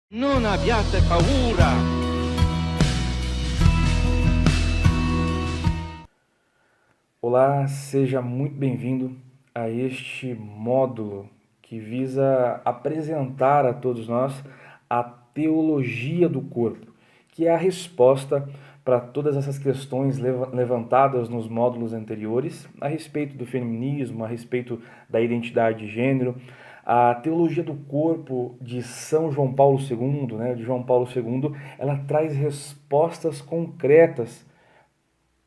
Non abbiate paura! Olá, seja muito bem-vindo a este módulo que visa apresentar a todos nós a teologia do corpo, que é a resposta para todas essas questões levantadas nos módulos anteriores a respeito do feminismo, a respeito da identidade de gênero. A teologia do corpo de São João Paulo II, de João Paulo II, ela traz respostas concretas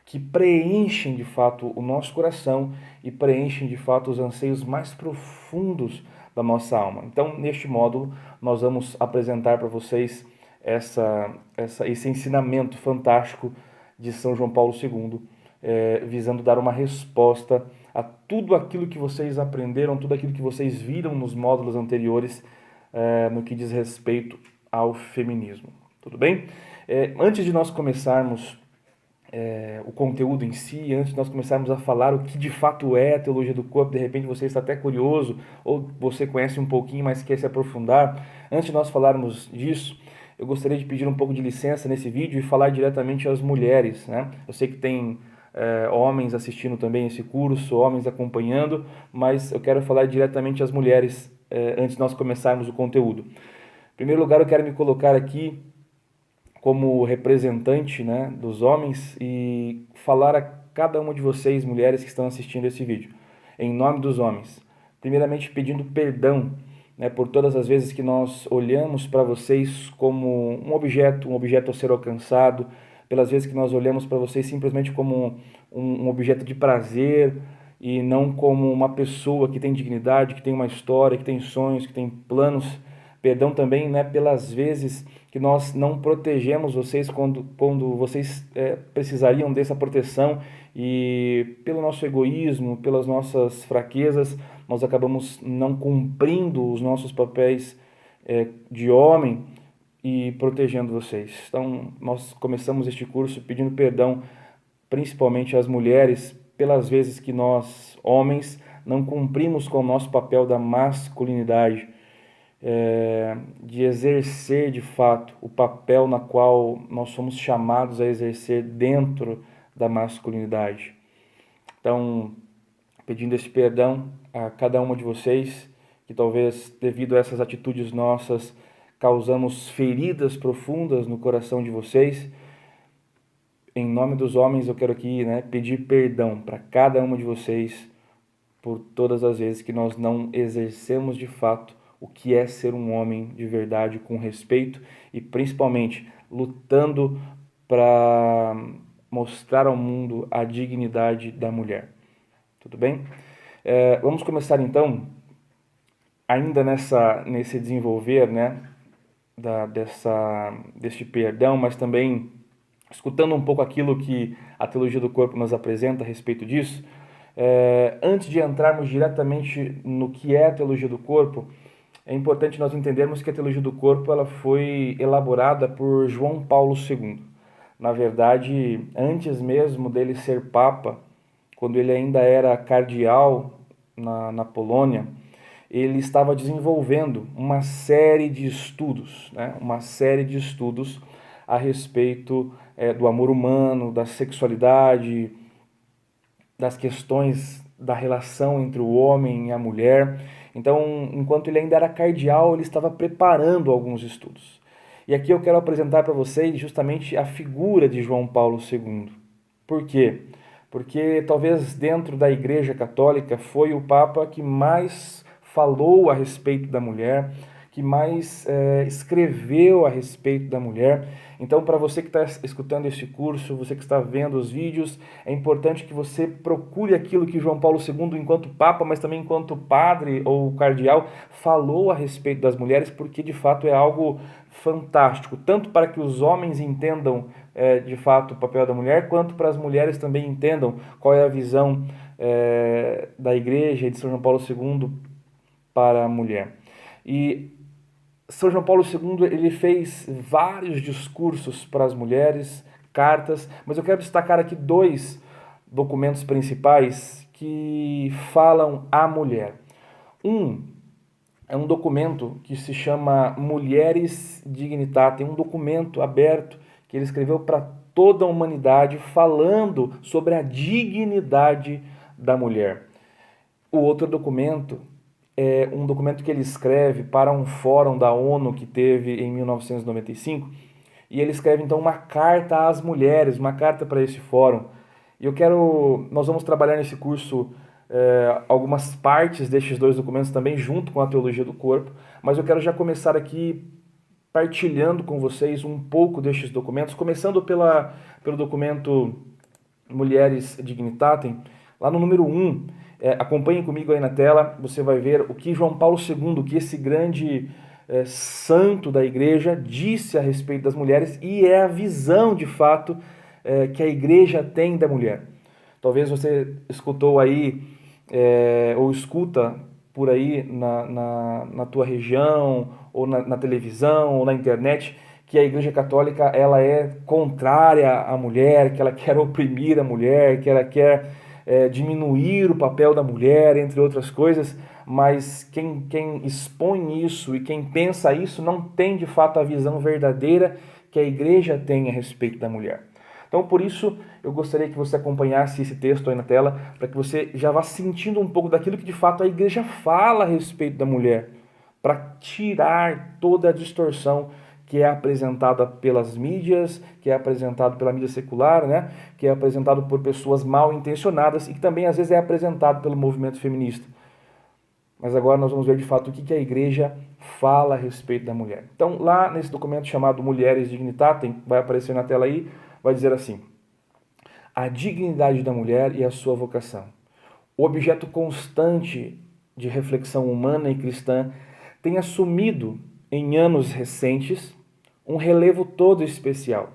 que preenchem de fato o nosso coração e preenchem de fato os anseios mais profundos da nossa alma. Então, neste módulo, nós vamos apresentar para vocês esse ensinamento fantástico de São João Paulo II, visando dar uma resposta a tudo aquilo que vocês aprenderam, tudo aquilo que vocês viram nos módulos anteriores, no que diz respeito ao feminismo. Tudo bem? Antes de nós começarmos o conteúdo em si, antes de nós começarmos a falar o que de fato é a teologia do corpo, de repente você está até curioso, ou você conhece um pouquinho, mas quer se aprofundar. Antes de nós falarmos disso, eu gostaria de pedir um pouco de licença nesse vídeo e falar diretamente às mulheres, né? Eu sei que tem homens assistindo também esse curso, homens acompanhando, mas eu quero falar diretamente às mulheres antes de nós começarmos o conteúdo. Em primeiro lugar, eu quero me colocar aqui como representante, dos homens e falar a cada uma de vocês, mulheres que estão assistindo esse vídeo, em nome dos homens. Primeiramente pedindo perdão, por todas as vezes que nós olhamos para vocês como um objeto a ser alcançado, pelas vezes que nós olhamos para vocês simplesmente como um objeto de prazer e não como uma pessoa que tem dignidade, que tem uma história, que tem sonhos, que tem planos. Perdão também, pelas vezes que nós não protegemos vocês quando vocês precisariam dessa proteção e pelo nosso egoísmo, pelas nossas fraquezas, nós acabamos não cumprindo os nossos papéis de homem e protegendo vocês. Então, nós começamos este curso pedindo perdão, principalmente às mulheres, pelas vezes que nós, homens, não cumprimos com o nosso papel da masculinidade, de exercer de fato o papel na qual nós somos chamados a exercer dentro da masculinidade. Então, pedindo esse perdão a cada uma de vocês, que talvez devido a essas atitudes nossas causamos feridas profundas no coração de vocês. Em nome dos homens eu quero aqui pedir perdão para cada uma de vocês por todas as vezes que nós não exercemos de fato o que é ser um homem de verdade, com respeito e principalmente lutando para mostrar ao mundo a dignidade da mulher. Tudo bem? Vamos começar então, ainda nesse desenvolver deste perdão, mas também escutando um pouco aquilo que a teologia do corpo nos apresenta a respeito disso. Antes de entrarmos diretamente no que é a teologia do corpo, é importante nós entendermos que a teologia do corpo ela foi elaborada por João Paulo II. Na verdade, antes mesmo dele ser papa, quando ele ainda era cardeal na Polônia, ele estava desenvolvendo uma série de estudos, a respeito do amor humano, da sexualidade, das questões da relação entre o homem e a mulher. Então, enquanto ele ainda era cardeal, ele estava preparando alguns estudos. E aqui eu quero apresentar para vocês justamente a figura de João Paulo II. Por quê? Porque talvez dentro da Igreja Católica foi o Papa que mais falou a respeito da mulher, que mais escreveu a respeito da mulher. Então, para você que está escutando este curso, você que está vendo os vídeos, é importante que você procure aquilo que João Paulo II, enquanto Papa, mas também enquanto padre ou cardeal, falou a respeito das mulheres, porque de fato é algo fantástico, tanto para que os homens entendam de fato o papel da mulher, quanto para as mulheres também entendam qual é a visão da Igreja de São João Paulo II para a mulher. E São João Paulo II ele fez vários discursos para as mulheres, cartas, mas eu quero destacar aqui dois documentos principais que falam à mulher. Um é um documento que se chama Mulheres Dignitatem, um documento aberto que ele escreveu para toda a humanidade falando sobre a dignidade da mulher. O outro documento é um documento que ele escreve para um fórum da ONU que teve em 1995, e ele escreve então uma carta às mulheres, uma carta para esse fórum. E nós vamos trabalhar nesse curso algumas partes destes dois documentos também, junto com a teologia do corpo, mas eu quero já começar aqui partilhando com vocês um pouco destes documentos, começando pelo documento Mulheres Dignitatem, lá no número 1. Acompanhem comigo aí na tela, você vai ver o que João Paulo II, que esse grande santo da igreja, disse a respeito das mulheres, e é a visão de fato que a igreja tem da mulher. Talvez você escutou aí, ou escuta por aí na tua região, ou na televisão, ou na internet, que a Igreja Católica ela é contrária à mulher, que ela quer oprimir a mulher, que ela quer diminuir o papel da mulher, entre outras coisas, mas quem expõe isso e quem pensa isso não tem de fato a visão verdadeira que a Igreja tem a respeito da mulher. Então, por isso, eu gostaria que você acompanhasse esse texto aí na tela, para que você já vá sentindo um pouco daquilo que de fato a Igreja fala a respeito da mulher, para tirar toda a distorção que é apresentada pelas mídias, que é apresentado pela mídia secular, né? Que é apresentado por pessoas mal intencionadas e que também às vezes é apresentado pelo movimento feminista. Mas agora nós vamos ver de fato o que a igreja fala a respeito da mulher. Então, lá nesse documento chamado Mulheres Dignitatem, vai aparecer na tela aí, vai dizer assim: a dignidade da mulher e a sua vocação. O objeto constante de reflexão humana e cristã tem assumido, em anos recentes, um relevo todo especial.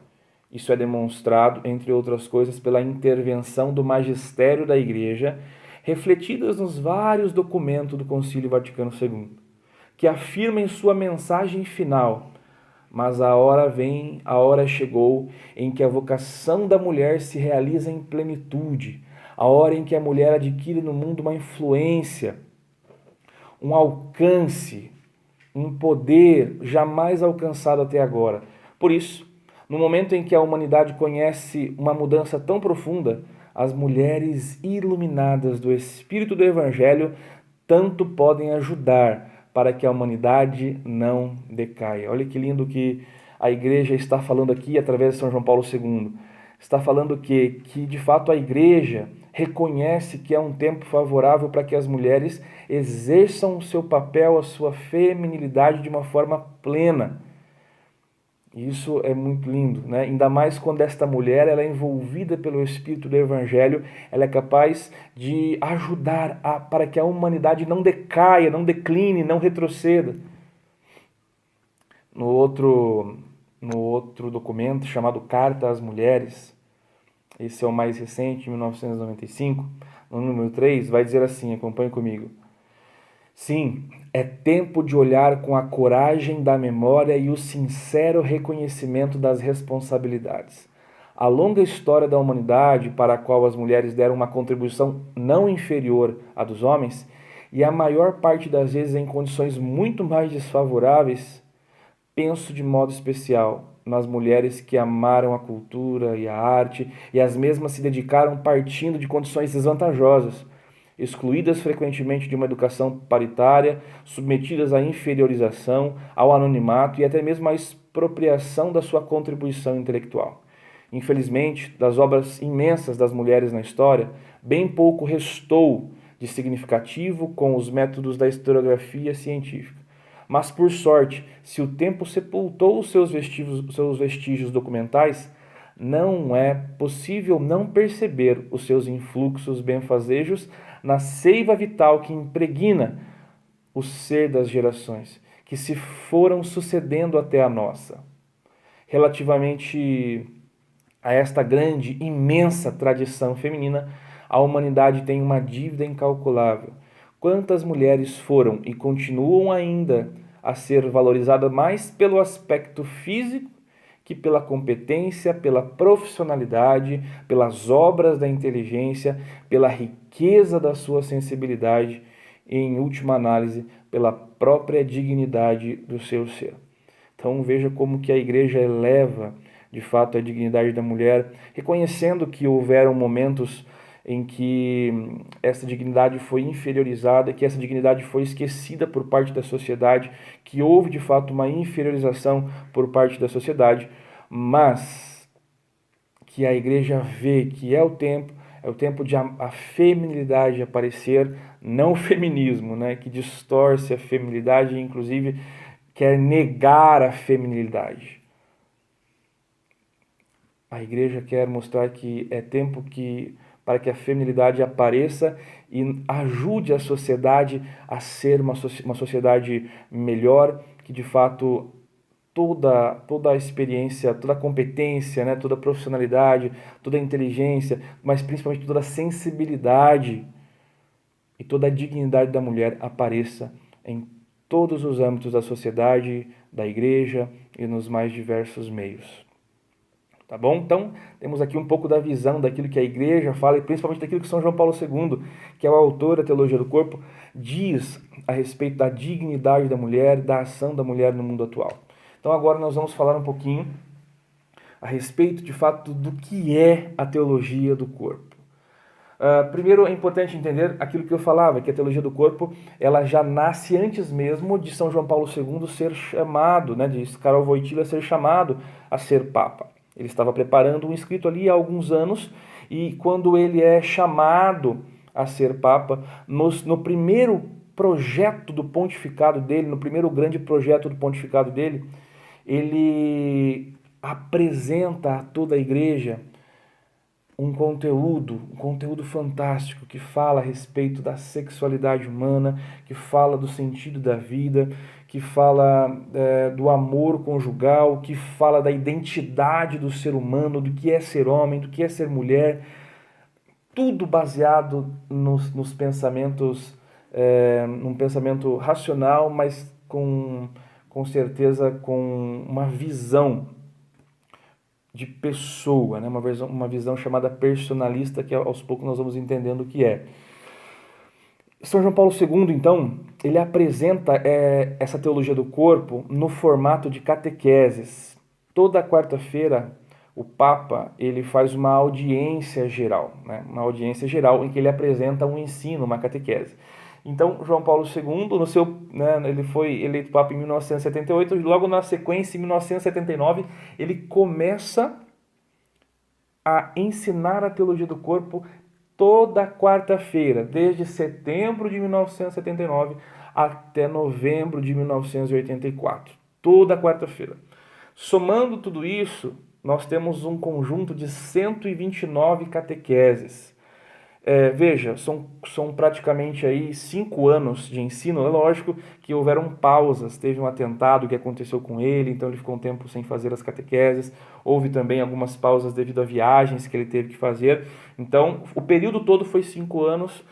Isso é demonstrado, entre outras coisas, pela intervenção do magistério da Igreja, refletidas nos vários documentos do Concílio Vaticano II, que afirma em sua mensagem final: mas a hora chegou em que a vocação da mulher se realiza em plenitude, a hora em que a mulher adquire no mundo uma influência, um alcance, um poder jamais alcançado até agora. Por isso, no momento em que a humanidade conhece uma mudança tão profunda, as mulheres iluminadas do Espírito do Evangelho tanto podem ajudar para que a humanidade não decaia. Olha que lindo que a igreja está falando aqui através de São João Paulo II. Está falando que de fato a igreja reconhece que é um tempo favorável para que as mulheres exerçam o seu papel, a sua feminilidade de uma forma plena. Isso é muito lindo, né? Ainda mais quando esta mulher ela é envolvida pelo Espírito do Evangelho, ela é capaz de ajudar para que a humanidade não decaia, não decline, não retroceda. No outro documento chamado Carta às Mulheres, esse é o mais recente, 1995, no número 3, vai dizer assim, acompanhe comigo. Sim, é tempo de olhar com a coragem da memória e o sincero reconhecimento das responsabilidades. A longa história da humanidade, para a qual as mulheres deram uma contribuição não inferior à dos homens, e a maior parte das vezes em condições muito mais desfavoráveis, penso de modo especial nas mulheres que amaram a cultura e a arte, e as mesmas se dedicaram partindo de condições desvantajosas, excluídas frequentemente de uma educação paritária, submetidas à inferiorização, ao anonimato e até mesmo à expropriação da sua contribuição intelectual. Infelizmente, das obras imensas das mulheres na história, bem pouco restou de significativo com os métodos da historiografia científica. Mas, por sorte, se o tempo sepultou os seus vestígios documentais, não é possível não perceber os seus influxos benfazejos na seiva vital que impregna o ser das gerações, que se foram sucedendo até a nossa. Relativamente a esta grande, imensa tradição feminina, a humanidade tem uma dívida incalculável. Quantas mulheres foram e continuam ainda a ser valorizadas mais pelo aspecto físico que pela competência, pela profissionalidade, pelas obras da inteligência, pela riqueza da sua sensibilidade em última análise, pela própria dignidade do seu ser. Então veja como que a igreja eleva, de fato, a dignidade da mulher, reconhecendo que houveram momentos em que essa dignidade foi inferiorizada, que essa dignidade foi esquecida por parte da sociedade, que houve de fato uma inferiorização por parte da sociedade, mas que a igreja vê que é o tempo de a feminilidade aparecer, não o feminismo, né, que distorce a feminilidade e inclusive quer negar a feminilidade. A igreja quer mostrar que é tempo para que a feminilidade apareça e ajude a sociedade a ser uma sociedade melhor, que de fato toda a experiência, toda a competência, né, toda a profissionalidade, toda a inteligência, mas principalmente toda a sensibilidade e toda a dignidade da mulher apareça em todos os âmbitos da sociedade, da igreja e nos mais diversos meios. Tá bom? Então, temos aqui um pouco da visão daquilo que a igreja fala e principalmente daquilo que São João Paulo II, que é o autor da Teologia do Corpo, diz a respeito da dignidade da mulher, da ação da mulher no mundo atual. Então, agora nós vamos falar um pouquinho a respeito, de fato, do que é a teologia do corpo. Primeiro, é importante entender aquilo que eu falava, que a teologia do corpo ela já nasce antes mesmo de São João Paulo II ser chamado, né, de Karol Wojtyła ser chamado a ser Papa. Ele estava preparando um escrito ali há alguns anos e quando ele é chamado a ser Papa, no primeiro projeto do pontificado dele, no primeiro grande projeto do pontificado dele, ele apresenta a toda a igreja um conteúdo fantástico que fala a respeito da sexualidade humana, que fala do sentido da vida, que fala do amor conjugal, que fala da identidade do ser humano, do que é ser homem, do que é ser mulher, tudo baseado nos pensamentos, num pensamento racional, mas com certeza com uma visão de pessoa, né? Uma visão chamada personalista, que aos poucos nós vamos entendendo o que é. São João Paulo II, então, ele apresenta essa teologia do corpo no formato de catequeses. Toda quarta-feira, o Papa ele faz uma audiência geral, né? Uma audiência geral em que ele apresenta um ensino, uma catequese. Então, João Paulo II, ele foi eleito Papa em 1978, e logo na sequência, em 1979, ele começa a ensinar a teologia do corpo toda quarta-feira, desde setembro de 1979 até novembro de 1984. Toda quarta-feira. Somando tudo isso, nós temos um conjunto de 129 catequeses. Veja, são praticamente aí 5 anos de ensino. É lógico que houveram pausas, teve um atentado que aconteceu com ele, então ele ficou um tempo sem fazer as catequeses. Houve também algumas pausas devido a viagens que ele teve que fazer. Então, o período todo foi 5 anos,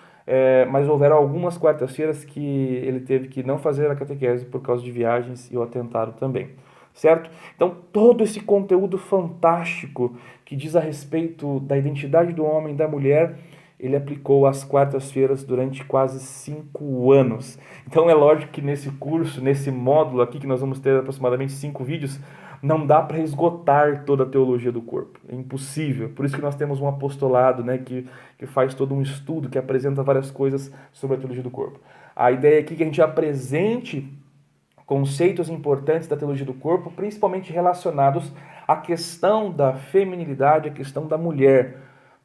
mas houveram algumas quartas-feiras que ele teve que não fazer a catequese por causa de viagens e o atentado também. Certo? Então, todo esse conteúdo fantástico que diz a respeito da identidade do homem e da mulher, ele aplicou às quartas-feiras durante quase 5 anos. Então é lógico que nesse curso, nesse módulo aqui, que nós vamos ter aproximadamente 5 vídeos, não dá para esgotar toda a teologia do corpo. É impossível. Por isso que nós temos um apostolado, né, que faz todo um estudo, que apresenta várias coisas sobre a teologia do corpo. A ideia aqui é que a gente apresente conceitos importantes da teologia do corpo, principalmente relacionados à questão da feminilidade, à questão da mulher,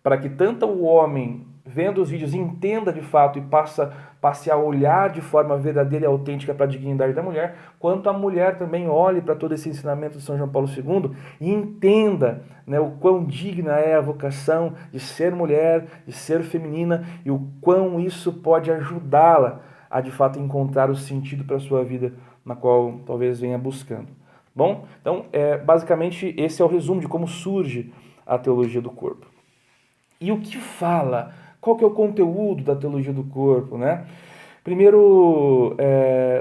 para que tanto o homem, vendo os vídeos, entenda de fato e passe a olhar de forma verdadeira e autêntica para a dignidade da mulher, quanto a mulher também olhe para todo esse ensinamento de São João Paulo II e entenda, né, o quão digna é a vocação de ser mulher, de ser feminina, e o quão isso pode ajudá-la a de fato encontrar o sentido para a sua vida, na qual talvez venha buscando. Bom, então, basicamente esse é o resumo de como surge a teologia do corpo. E o que fala? Qual que é o conteúdo da teologia do corpo, né? Primeiro,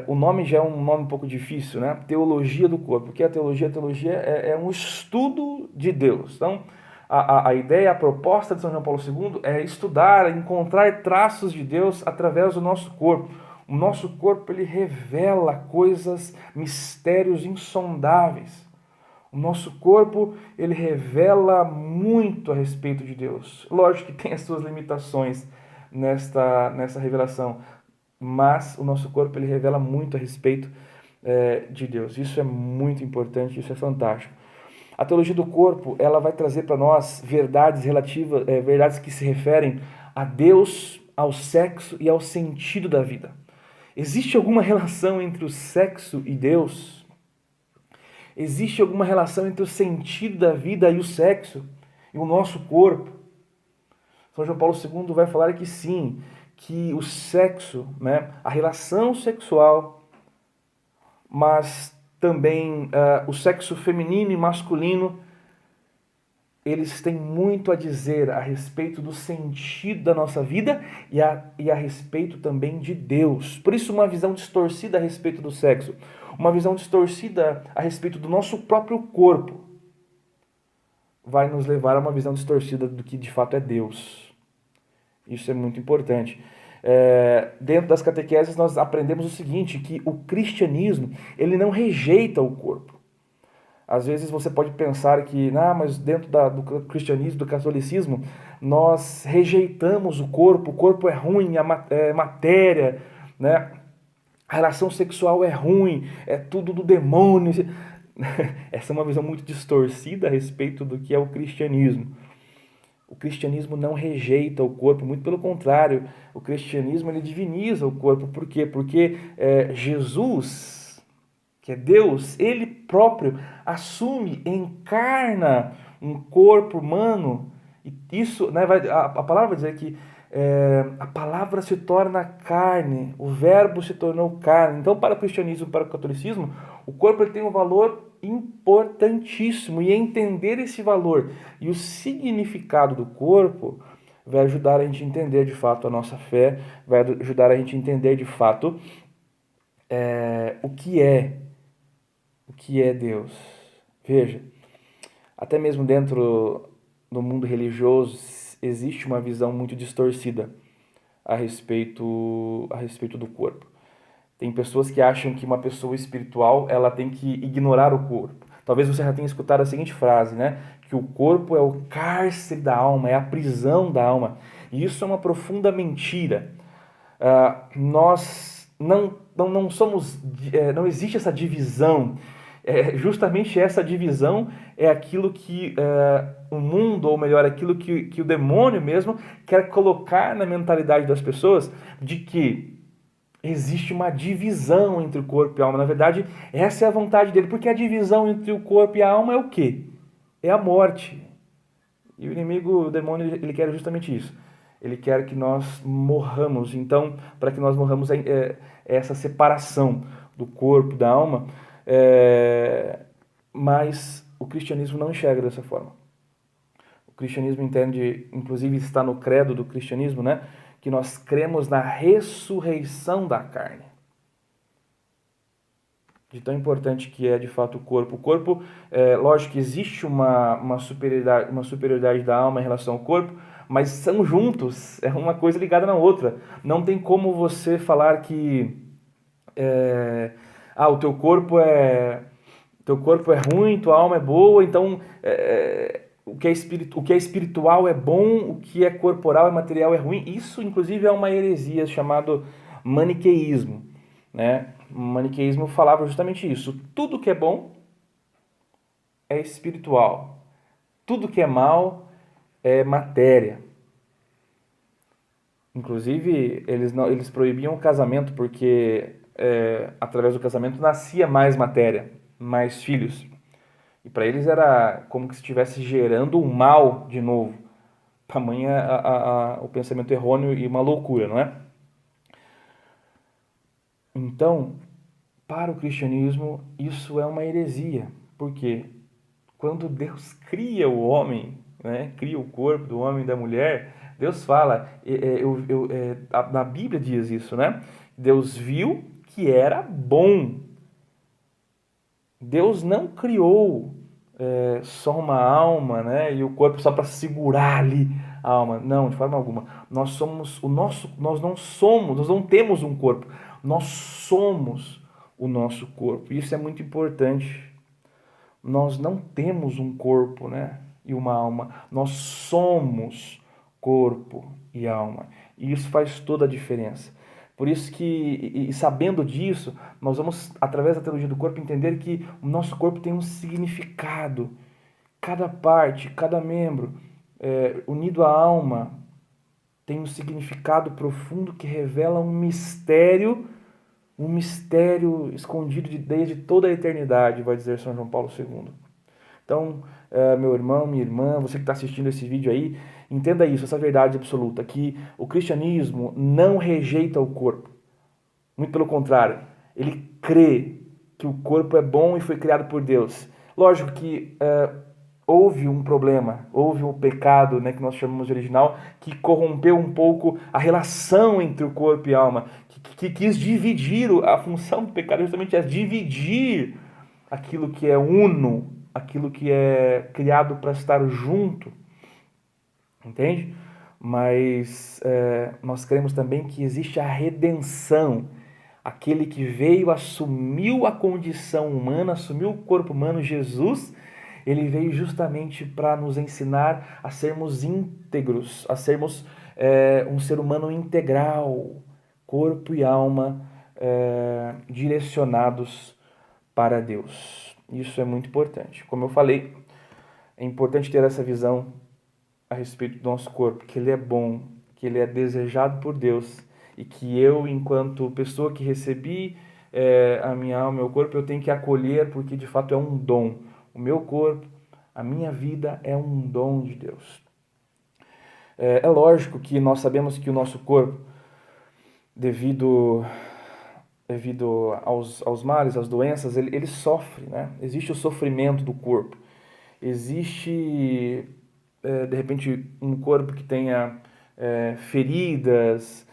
o nome já é um nome um pouco difícil, né? Teologia do corpo. O que é a teologia? A teologia é um estudo de Deus. Então, A ideia, a proposta de São João Paulo II é estudar, encontrar traços de Deus através do nosso corpo. O nosso corpo, ele revela coisas, mistérios insondáveis. O nosso corpo, ele revela muito a respeito de Deus. Lógico que tem as suas limitações nessa revelação, mas o nosso corpo, ele revela muito a respeito de Deus. Isso é muito importante, isso é fantástico. A teologia do corpo, ela vai trazer para nós verdades relativas, verdades que se referem a Deus, ao sexo e ao sentido da vida. Existe alguma relação entre o sexo e Deus? Existe alguma relação entre o sentido da vida e o sexo e o nosso corpo? São João Paulo II vai falar que sim, que o sexo, né, a relação sexual, mas também o sexo feminino e masculino, eles têm muito a dizer a respeito do sentido da nossa vida e a respeito também de Deus. Por isso, uma visão distorcida a respeito do sexo, uma visão distorcida a respeito do nosso próprio corpo, vai nos levar a uma visão distorcida do que de fato é Deus. Isso é muito importante. Dentro das catequeses nós aprendemos o seguinte, que o cristianismo, ele não rejeita o corpo. Às vezes você pode pensar que, mas dentro do cristianismo, do catolicismo, nós rejeitamos o corpo é ruim, é matéria, né? A relação sexual é ruim, é tudo do demônio. Essa é uma visão muito distorcida a respeito do que é o cristianismo. O cristianismo não rejeita o corpo, muito pelo contrário, o cristianismo ele diviniza o corpo. Por quê? Porque Jesus, que é Deus, ele próprio assume, encarna um corpo humano. E isso, né, a palavra vai dizer que a palavra se torna carne, o verbo se tornou carne. Então, para o cristianismo, para o catolicismo, o corpo ele tem um valor importantíssimo, e entender esse valor e o significado do corpo vai ajudar a gente a entender de fato a nossa fé, vai ajudar a gente a entender de fato o que é Deus. Veja, até mesmo dentro do mundo religioso existe uma visão muito distorcida a respeito do corpo. Tem pessoas que acham que uma pessoa espiritual ela tem que ignorar o corpo. Talvez você já tenha escutado a seguinte frase, né? Que o corpo é o cárcere da alma, é a prisão da alma. E isso é uma profunda mentira. Nós não somos, não existe essa divisão. Justamente essa divisão é aquilo que o mundo, ou melhor, aquilo que o demônio mesmo quer colocar na mentalidade das pessoas, de que existe uma divisão entre o corpo e a alma. Na verdade, essa é a vontade dele, porque a divisão entre o corpo e a alma é o quê? É a morte. E o inimigo, o demônio, ele quer justamente isso. Ele quer que nós morramos. Então, para que nós morramos, essa separação do corpo, da alma. Mas o cristianismo não enxerga dessa forma. O cristianismo entende, inclusive está no credo do cristianismo, né? Que nós cremos na ressurreição da carne. De tão importante que é de fato o corpo. O corpo, lógico que existe uma superioridade da alma em relação ao corpo, mas são juntos, é uma coisa ligada na outra. Não tem como você falar que o teu corpo é ruim, tua alma é boa, então o que é espiritual é bom, o que é corporal e material é ruim. Isso, inclusive, é uma heresia chamada maniqueísmo, né? O maniqueísmo falava justamente isso. Tudo que é bom é espiritual. Tudo que é mal é matéria. Inclusive, eles proibiam o casamento porque, através do casamento, nascia mais matéria, mais filhos. E para eles era como que se estivesse gerando um mal de novo. Tamanha o pensamento errôneo e uma loucura, não é? Então, para o cristianismo, isso é uma heresia. Por quê? Quando Deus cria o homem, né, cria o corpo do homem e da mulher, Deus fala, na Bíblia diz isso, né? Deus viu que era bom. Deus não criou só uma alma, né? E o corpo só para segurar ali a alma. Não, de forma alguma. Nós não temos um corpo. Nós somos o nosso corpo. Isso é muito importante. Nós não temos um corpo, né? E uma alma. Nós somos corpo e alma. E isso faz toda a diferença. Por isso que, e sabendo disso, nós vamos, através da teologia do corpo, entender que o nosso corpo tem um significado. Cada parte, cada membro, unido à alma, tem um significado profundo que revela um mistério escondido desde toda a eternidade, vai dizer São João Paulo II. Então, meu irmão, minha irmã, você que está assistindo esse vídeo aí, entenda isso, essa verdade absoluta, que o cristianismo não rejeita o corpo. Muito pelo contrário, ele crê que o corpo é bom e foi criado por Deus. Lógico que houve um problema, houve um pecado, né, que nós chamamos de original, que corrompeu um pouco a relação entre o corpo e a alma, que quis dividir, a função do pecado justamente é dividir aquilo que é uno, aquilo que é criado para estar junto, entende? Mas nós cremos também que existe a redenção, aquele que veio, assumiu a condição humana, assumiu o corpo humano, Jesus. Ele veio justamente para nos ensinar a sermos íntegros, a sermos um ser humano integral, corpo e alma direcionados para Deus. Isso é muito importante. Como eu falei, é importante ter essa visão a respeito do nosso corpo, que ele é bom, que ele é desejado por Deus e que eu, enquanto pessoa que recebi a minha alma, meu corpo, eu tenho que acolher porque de fato é um dom. O meu corpo, a minha vida é um dom de Deus. É lógico que nós sabemos que o nosso corpo, devido aos males, às doenças, ele sofre, né? Existe o sofrimento do corpo. Existe, de repente, um corpo que tenha feridas,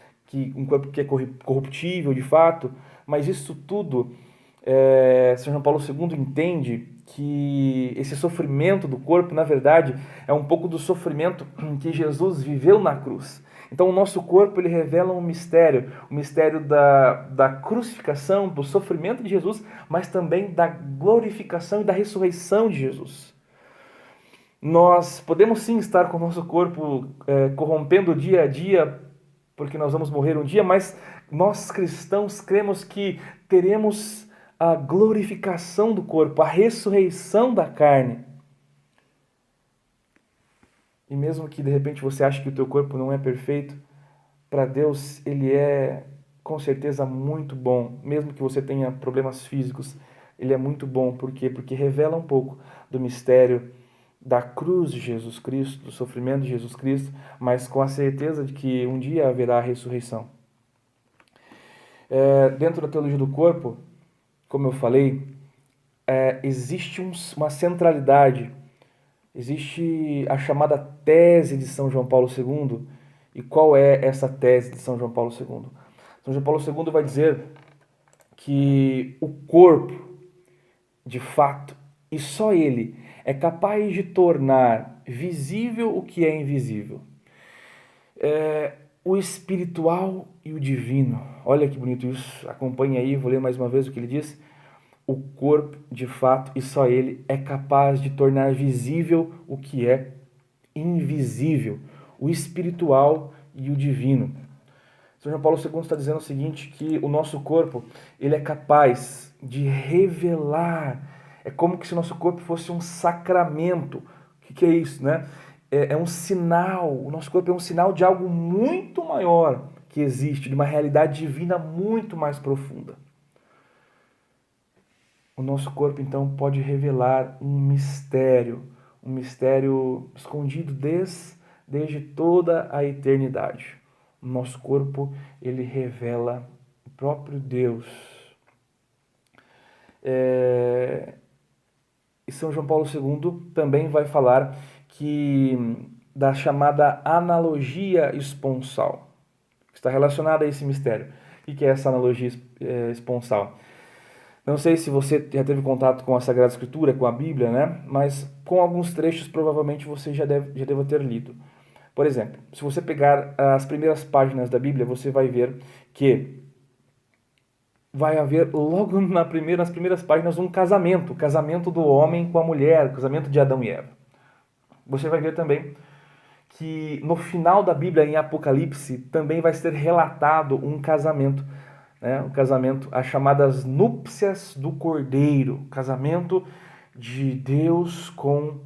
um corpo que é corruptível de fato, mas isso tudo, São João Paulo II entende que esse sofrimento do corpo, na verdade, é um pouco do sofrimento que Jesus viveu na cruz. Então, o nosso corpo ele revela um mistério, o mistério da crucificação, do sofrimento de Jesus, mas também da glorificação e da ressurreição de Jesus. Nós podemos sim estar com o nosso corpo corrompendo dia a dia, porque nós vamos morrer um dia, mas nós cristãos cremos que teremos a glorificação do corpo, a ressurreição da carne. E mesmo que de repente você ache que o teu corpo não é perfeito, para Deus ele é com certeza muito bom. Mesmo que você tenha problemas físicos, ele é muito bom. Por quê? Porque revela um pouco do mistério da cruz de Jesus Cristo, do sofrimento de Jesus Cristo, mas com a certeza de que um dia haverá a ressurreição. Dentro da teologia do corpo, como eu falei, existe uma centralidade, existe a chamada tese de São João Paulo II. E qual é essa tese de São João Paulo II? São João Paulo II vai dizer que o corpo, de fato, e só ele, é capaz de tornar visível o que é invisível. O espiritual e o divino. Olha que bonito isso. Acompanhe aí, vou ler mais uma vez o que ele diz. O corpo, de fato, e só ele é capaz de tornar visível o que é invisível, o espiritual e o divino. São João Paulo II está dizendo o seguinte, que o nosso corpo ele é capaz de revelar, é como se o nosso corpo fosse um sacramento. O que é isso, né? É um sinal, o nosso corpo é um sinal de algo muito maior que existe, de uma realidade divina muito mais profunda. O nosso corpo, então, pode revelar um mistério escondido desde toda a eternidade. O nosso corpo, ele revela o próprio Deus. E São João Paulo II também vai falar da chamada analogia esponsal, que está relacionada a esse mistério. O que é essa analogia esponsal? Não sei se você já teve contato com a Sagrada Escritura, com a Bíblia, né? Mas com alguns trechos provavelmente você já deve ter lido. Por exemplo, se você pegar as primeiras páginas da Bíblia, você vai ver que vai haver logo nas primeiras páginas um casamento, o casamento do homem com a mulher, o casamento de Adão e Eva. Você vai ver também que no final da Bíblia, em Apocalipse, também vai ser relatado um casamento, né? Um casamento, as chamadas núpcias do Cordeiro, casamento de Deus com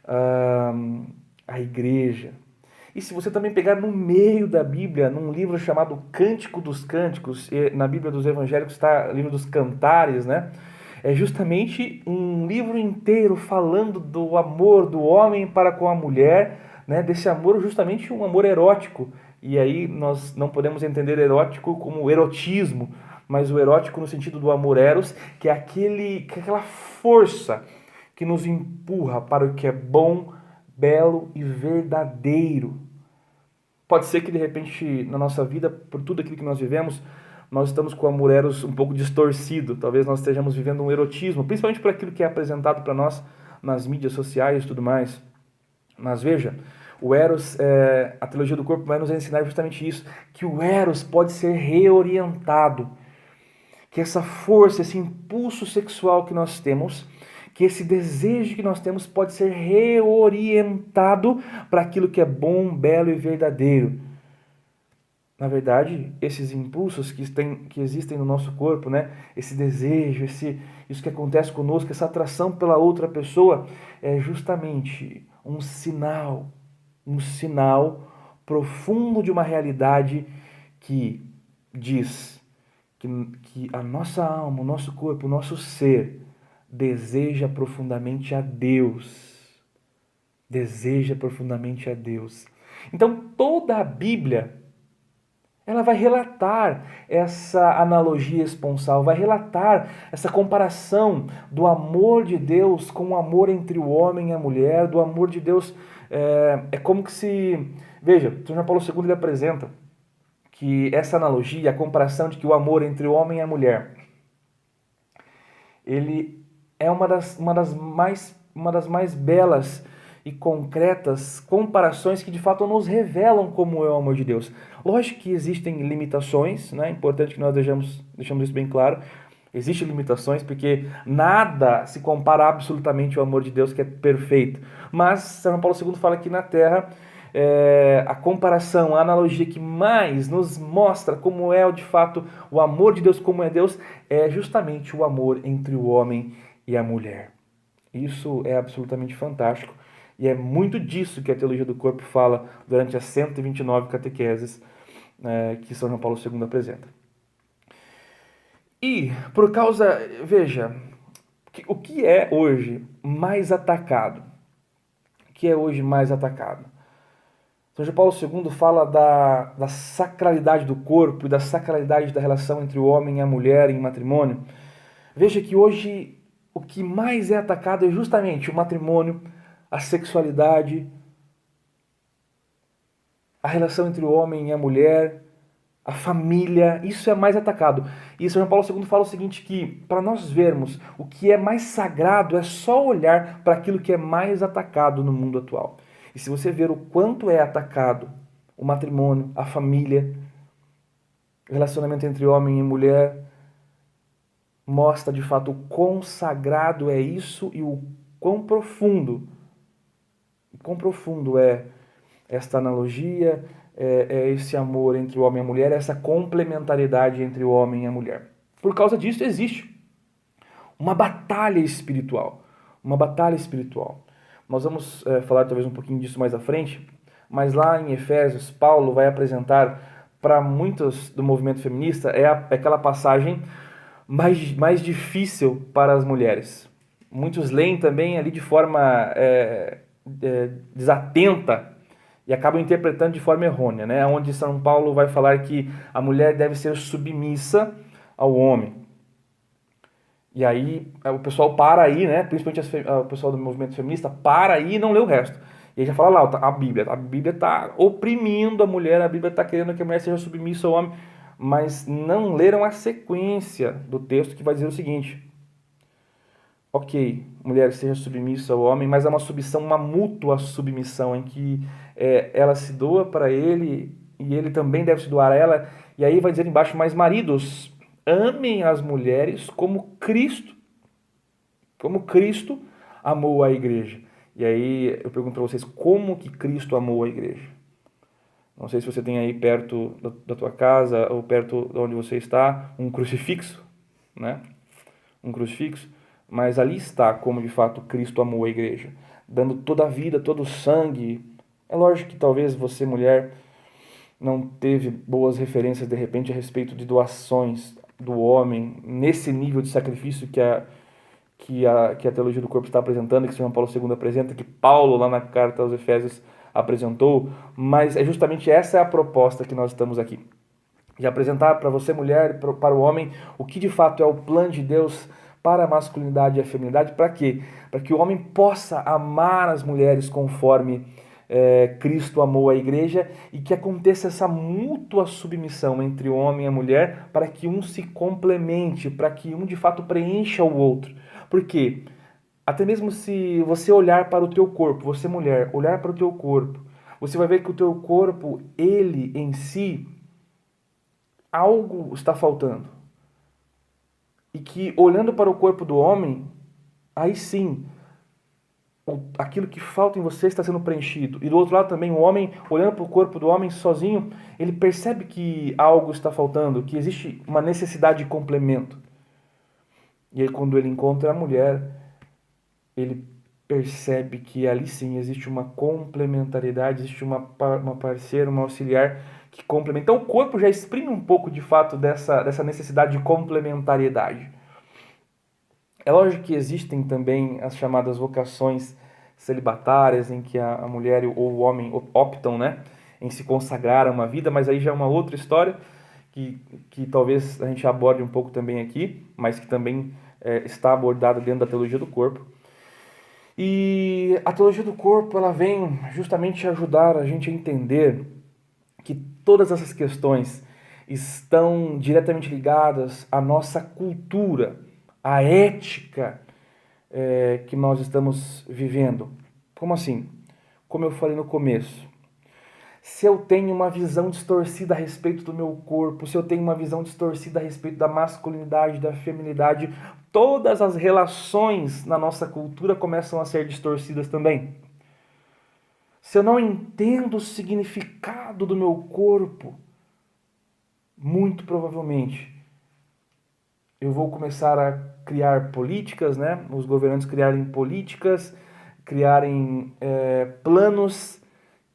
ah, a igreja. E se você também pegar no meio da Bíblia, num livro chamado Cântico dos Cânticos, na Bíblia dos Evangélicos está o livro dos Cantares, né? É justamente um livro inteiro falando do amor do homem para com a mulher, né? Desse amor, justamente um amor erótico. E aí nós não podemos entender erótico como erotismo, mas o erótico no sentido do amor eros, que é aquela força que nos empurra para o que é bom, belo e verdadeiro. Pode ser que de repente na nossa vida, por tudo aquilo que nós vivemos, nós estamos com o amor eros um pouco distorcido. Talvez nós estejamos vivendo um erotismo, principalmente por aquilo que é apresentado para nós nas mídias sociais e tudo mais. Mas veja, o eros, a teologia do corpo vai nos ensinar justamente isso, que o eros pode ser reorientado, que essa força, esse impulso sexual que nós temos, que esse desejo que nós temos pode ser reorientado para aquilo que é bom, belo e verdadeiro. Na verdade, esses impulsos que existem no nosso corpo, né? Esse desejo, isso que acontece conosco, essa atração pela outra pessoa, é justamente um sinal profundo de uma realidade que diz que a nossa alma, o nosso corpo, o nosso ser deseja profundamente a Deus. Deseja profundamente a Deus. Então, toda a Bíblia, ela vai relatar essa analogia esponsal, vai relatar essa comparação do amor de Deus com o amor entre o homem e a mulher, do amor de Deus. É como que se... Veja, o São João Paulo II ele apresenta que essa analogia, a comparação de que o amor entre o homem e a mulher, ele é uma das mais belas e concretas comparações que de fato nos revelam como é o amor de Deus. Lógico que existem limitações, né? É importante que nós deixamos isso bem claro. Existem limitações porque nada se compara absolutamente ao amor de Deus que é perfeito. Mas São Paulo II fala que na Terra a comparação, a analogia que mais nos mostra como é de fato o amor de Deus, como é Deus, é justamente o amor entre o homem e a mulher. Isso é absolutamente fantástico e é muito disso que a teologia do corpo fala durante as 129 catequeses que São João Paulo II apresenta. E por causa, veja, o que é hoje mais atacado? O que é hoje mais atacado? São João Paulo II fala da sacralidade do corpo e da sacralidade da relação entre o homem e a mulher em matrimônio. Veja que hoje o que mais é atacado é justamente o matrimônio, a sexualidade, a relação entre o homem e a mulher, a família, isso é mais atacado. E São João Paulo II fala o seguinte, que para nós vermos o que é mais sagrado é só olhar para aquilo que é mais atacado no mundo atual. E se você ver o quanto é atacado o matrimônio, a família, o relacionamento entre homem e mulher, mostra de fato o quão sagrado é isso e o quão profundo é esta analogia, é esse amor entre o homem e a mulher, essa complementariedade entre o homem e a mulher. Por causa disso existe uma batalha espiritual. Uma batalha espiritual. Nós vamos falar talvez um pouquinho disso mais à frente, mas lá em Efésios, Paulo vai apresentar para muitos do movimento feminista aquela passagem mais difícil para as mulheres. Muitos leem também ali de forma desatenta e acabam interpretando de forma errônea, né? Onde São Paulo vai falar que a mulher deve ser submissa ao homem. E aí o pessoal para aí, né? Principalmente o pessoal do movimento feminista, para aí e não lê o resto. E aí já fala lá, a Bíblia está oprimindo a mulher, a Bíblia está querendo que a mulher seja submissa ao homem. mas não leram a sequência do texto que vai dizer o seguinte: ok, mulher seja submissa ao homem, mas é uma submissão, uma mútua submissão, em que ela se doa para ele e ele também deve se doar a ela. E aí vai dizer embaixo: mas maridos, amem as mulheres como Cristo amou a igreja. E aí eu pergunto para vocês: como que Cristo amou a igreja? Não sei se você tem aí perto da tua casa ou perto de onde você está um crucifixo, né? Um crucifixo, mas ali está como de fato Cristo amou a igreja, dando toda a vida, todo o sangue. É lógico que talvez você, mulher, não teve boas referências de repente a respeito de doações do homem nesse nível de sacrifício que a teologia do corpo está apresentando, que São Paulo II apresenta, que Paulo lá na carta aos Efésios apresentou, mas é justamente essa é a proposta que nós estamos aqui. De apresentar para você, mulher, para o homem, o que de fato é o plano de Deus para a masculinidade e a feminilidade. Para quê? Para que o homem possa amar as mulheres conforme Cristo amou a igreja e que aconteça essa mútua submissão entre o homem e a mulher para que um se complemente, para que um de fato preencha o outro. Por quê? Até mesmo se você olhar para o teu corpo, você mulher, olhar para o teu corpo, você vai ver que o teu corpo, ele em si, algo está faltando. E que olhando para o corpo do homem, aí sim, aquilo que falta em você está sendo preenchido. E do outro lado também, o homem, olhando para o corpo do homem sozinho, ele percebe que algo está faltando, que existe uma necessidade de complemento. E aí quando ele encontra a mulher, ele percebe que ali sim existe uma complementariedade, existe uma parceira, uma auxiliar que complementa. Então o corpo já exprime um pouco de fato dessa necessidade de complementariedade. É lógico que existem também as chamadas vocações celibatárias, em que a mulher ou o homem optam, né, em se consagrar a uma vida, mas aí já é uma outra história que talvez a gente aborde um pouco também aqui, mas que também está abordada dentro da teologia do corpo. E a teologia do corpo, ela vem justamente ajudar a gente a entender que todas essas questões estão diretamente ligadas à nossa cultura, à ética que nós estamos vivendo. Como assim? Como eu falei no começo, se eu tenho uma visão distorcida a respeito do meu corpo, se eu tenho uma visão distorcida a respeito da masculinidade, da feminilidade, todas as relações na nossa cultura começam a ser distorcidas também. Se eu não entendo o significado do meu corpo, muito provavelmente eu vou começar a criar políticas, né? Os governantes criarem políticas, criarem planos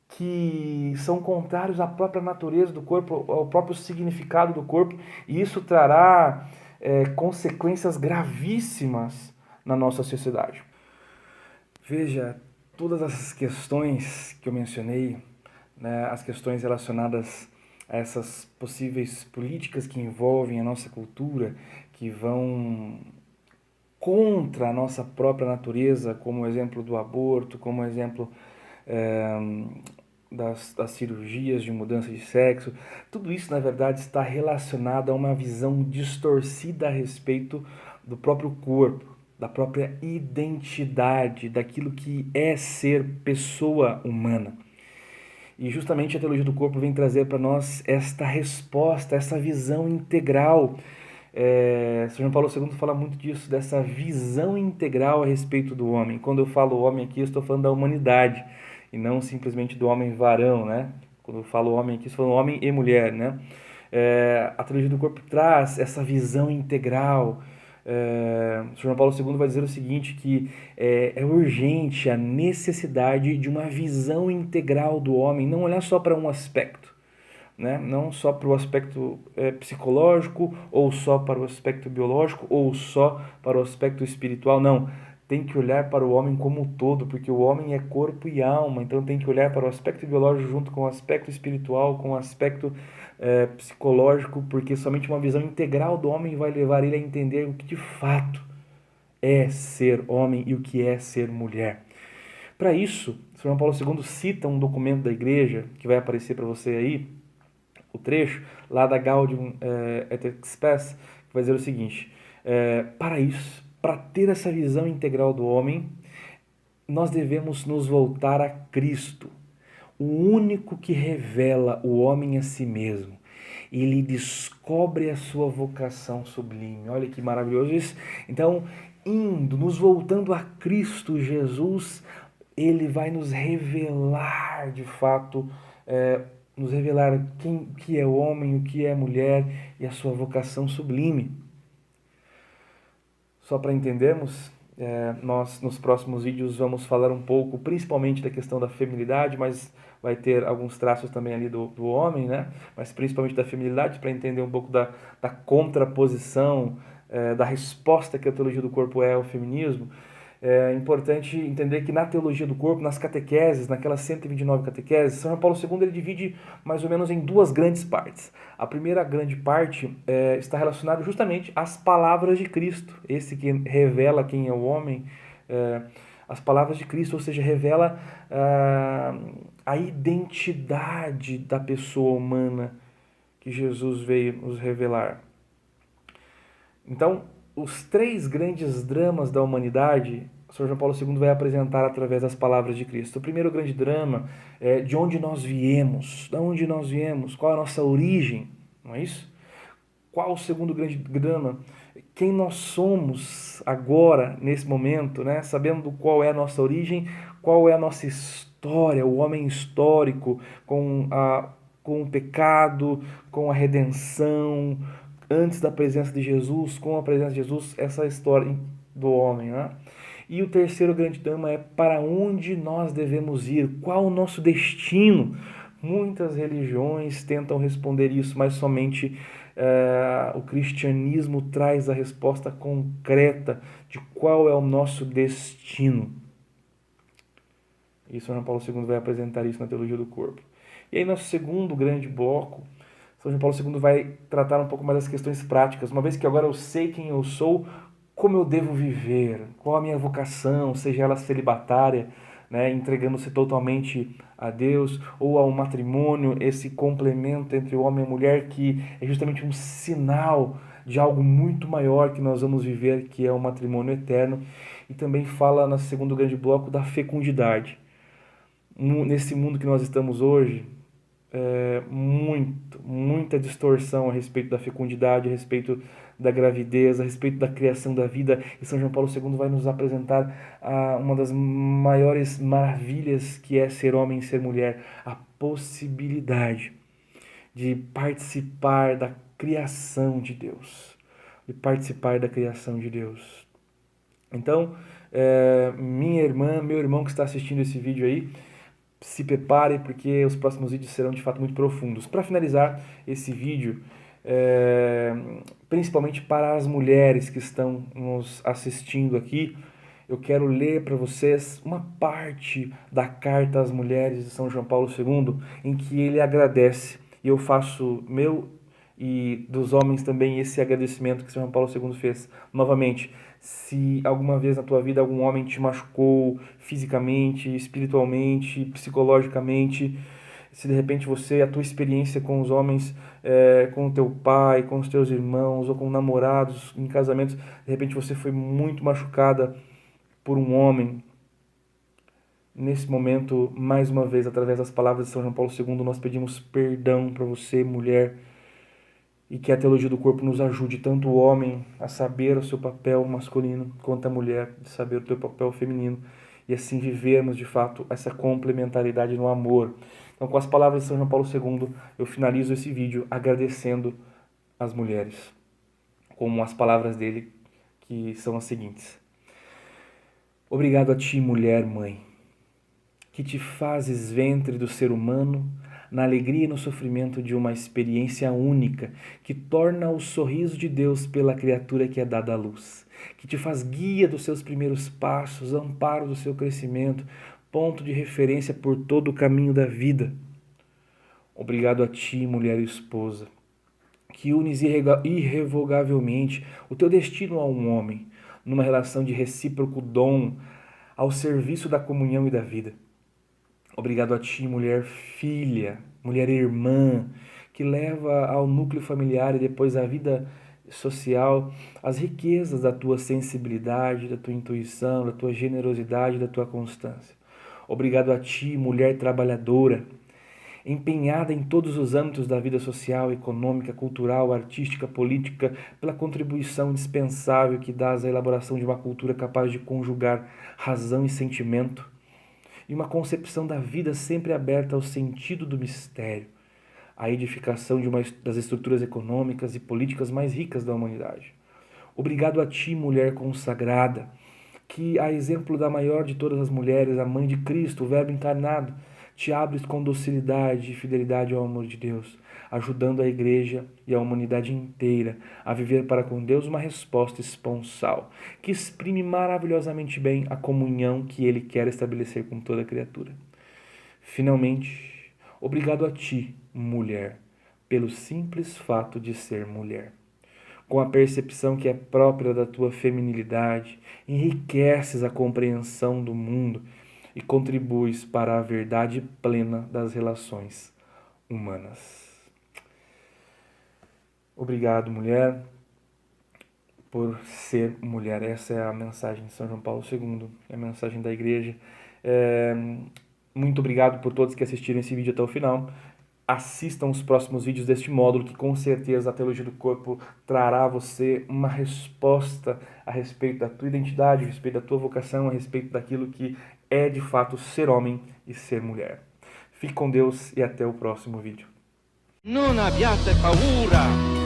que são contrários à própria natureza do corpo, ao próprio significado do corpo, e isso trará consequências gravíssimas na nossa sociedade. Veja, todas essas questões que eu mencionei, né, as questões relacionadas a essas possíveis políticas que envolvem a nossa cultura, que vão contra a nossa própria natureza, como o exemplo do aborto, como o exemplo das cirurgias de mudança de sexo, tudo isso na verdade está relacionado a uma visão distorcida a respeito do próprio corpo, da própria identidade, daquilo que é ser pessoa humana. E justamente a teologia do corpo vem trazer para nós esta resposta, essa visão integral. São João Paulo II fala muito disso, dessa visão integral a respeito do homem. Quando eu falo homem aqui, eu estou falando da humanidade, e não simplesmente do homem varão, né? Quando eu falo homem aqui, estou falando homem e mulher, né? A teologia do corpo traz essa visão integral. João Paulo II vai dizer o seguinte, que é urgente a necessidade de uma visão integral do homem, não olhar só para um aspecto, né? Não só para o aspecto psicológico, ou só para o aspecto biológico, ou só para o aspecto espiritual, não. Tem que olhar para o homem como um todo, porque o homem é corpo e alma, então tem que olhar para o aspecto biológico junto com o aspecto espiritual, com o aspecto psicológico, porque somente uma visão integral do homem vai levar ele a entender o que de fato é ser homem e o que é ser mulher. Para isso, São Paulo II cita um documento da igreja, que vai aparecer para você aí, o trecho lá da Gaudium et Spes, que vai dizer o seguinte: para isso, para ter essa visão integral do homem, nós devemos nos voltar a Cristo, o único que revela o homem a si mesmo. Ele descobre a sua vocação sublime. Olha que maravilhoso isso. Então, nos voltando a Cristo Jesus, ele vai nos revelar de fato, nos revelar quem que é homem, o que é mulher e a sua vocação sublime. Só para entendermos, nós nos próximos vídeos vamos falar um pouco, principalmente da questão da feminilidade, mas vai ter alguns traços também ali do homem, né? Mas principalmente da feminilidade, para entender um pouco da contraposição, da resposta que a teologia do corpo é ao feminismo. É importante entender que na teologia do corpo, nas catequeses, naquelas 129 catequeses, São João Paulo II ele divide mais ou menos em duas grandes partes. A primeira grande parte está relacionada justamente às palavras de Cristo, esse que revela quem é o homem, as palavras de Cristo, ou seja, revela a identidade da pessoa humana que Jesus veio nos revelar. Então, os três grandes dramas da humanidade, São João Paulo II vai apresentar através das palavras de Cristo. O primeiro grande drama é de onde nós viemos, qual é a nossa origem, não é isso? Qual o segundo grande drama? Quem nós somos agora, nesse momento, né? Sabendo qual é a nossa origem, qual é a nossa história, o homem histórico com o pecado, com a redenção, antes da presença de Jesus, com a presença de Jesus, essa história do homem, né? E o terceiro grande tema é para onde nós devemos ir, qual o nosso destino. Muitas religiões tentam responder isso, mas somente o cristianismo traz a resposta concreta de qual é o nosso destino. E São João Paulo II vai apresentar isso na teologia do corpo. E aí, nosso segundo grande bloco, São João Paulo II vai tratar um pouco mais das questões práticas. Uma vez que agora eu sei quem eu sou, como eu devo viver, qual a minha vocação, seja ela celibatária, né, entregando-se totalmente a Deus, ou ao matrimônio, esse complemento entre o homem e a mulher, que é justamente um sinal de algo muito maior que nós vamos viver, que é o matrimônio eterno. E também fala, no segundo grande bloco, da fecundidade. Nesse mundo que nós estamos hoje, muita distorção a respeito da fecundidade, a respeito da gravidez, a respeito da criação da vida. E São João Paulo II vai nos apresentar uma das maiores maravilhas que é ser homem e ser mulher, a possibilidade de participar da criação de Deus, Então, minha irmã, meu irmão que está assistindo esse vídeo aí, se prepare, porque os próximos vídeos serão de fato muito profundos. Para finalizar esse vídeo, principalmente para as mulheres que estão nos assistindo aqui, eu quero ler para vocês uma parte da carta às mulheres de São João Paulo II, em que ele agradece, e eu faço meu e dos homens também esse agradecimento que São João Paulo II fez. Novamente, se alguma vez na tua vida algum homem te machucou fisicamente, espiritualmente, psicologicamente, se de repente a tua experiência com os homens, com o teu pai, com os teus irmãos, ou com namorados, em casamentos, de repente você foi muito machucada por um homem, nesse momento, mais uma vez, através das palavras de São João Paulo II, nós pedimos perdão para você, mulher, e que a teologia do corpo nos ajude, tanto o homem a saber o seu papel masculino, quanto a mulher a saber o seu papel feminino, e assim vivermos de fato essa complementaridade no amor. Então, com as palavras de São João Paulo II, eu finalizo esse vídeo agradecendo as mulheres, com as palavras dele, que são as seguintes: obrigado a ti, mulher mãe, que te fazes ventre do ser humano, na alegria e no sofrimento de uma experiência única, que torna o sorriso de Deus pela criatura que é dada à luz, que te faz guia dos seus primeiros passos, amparo do seu crescimento, ponto de referência por todo o caminho da vida. Obrigado a ti, mulher e esposa, que unes irrevogavelmente o teu destino a um homem, numa relação de recíproco dom, ao serviço da comunhão e da vida. Obrigado a ti, mulher filha, mulher irmã, que leva ao núcleo familiar e depois à vida social, as riquezas da tua sensibilidade, da tua intuição, da tua generosidade, da tua constância. Obrigado a ti, mulher trabalhadora, empenhada em todos os âmbitos da vida social, econômica, cultural, artística, política, pela contribuição indispensável que dás à elaboração de uma cultura capaz de conjugar razão e sentimento, e uma concepção da vida sempre aberta ao sentido do mistério, à edificação das estruturas econômicas e políticas mais ricas da humanidade. Obrigado a ti, mulher consagrada, que, a exemplo da maior de todas as mulheres, a mãe de Cristo, o Verbo encarnado, te abres com docilidade e fidelidade ao amor de Deus, ajudando a Igreja e a humanidade inteira a viver para com Deus uma resposta esponsal, que exprime maravilhosamente bem a comunhão que Ele quer estabelecer com toda criatura. Finalmente, obrigado a ti, mulher, pelo simples fato de ser mulher. Com a percepção que é própria da tua feminilidade, enriqueces a compreensão do mundo e contribuis para a verdade plena das relações humanas. Obrigado, mulher, por ser mulher. Essa é a mensagem de São João Paulo II, é a mensagem da Igreja. Muito obrigado por todos que assistiram esse vídeo até o final. Assistam os próximos vídeos deste módulo, que com certeza a Teologia do Corpo trará a você uma resposta a respeito da tua identidade, a respeito da tua vocação, a respeito daquilo que é de fato ser homem e ser mulher. Fique com Deus e até o próximo vídeo. Non abbiate paura!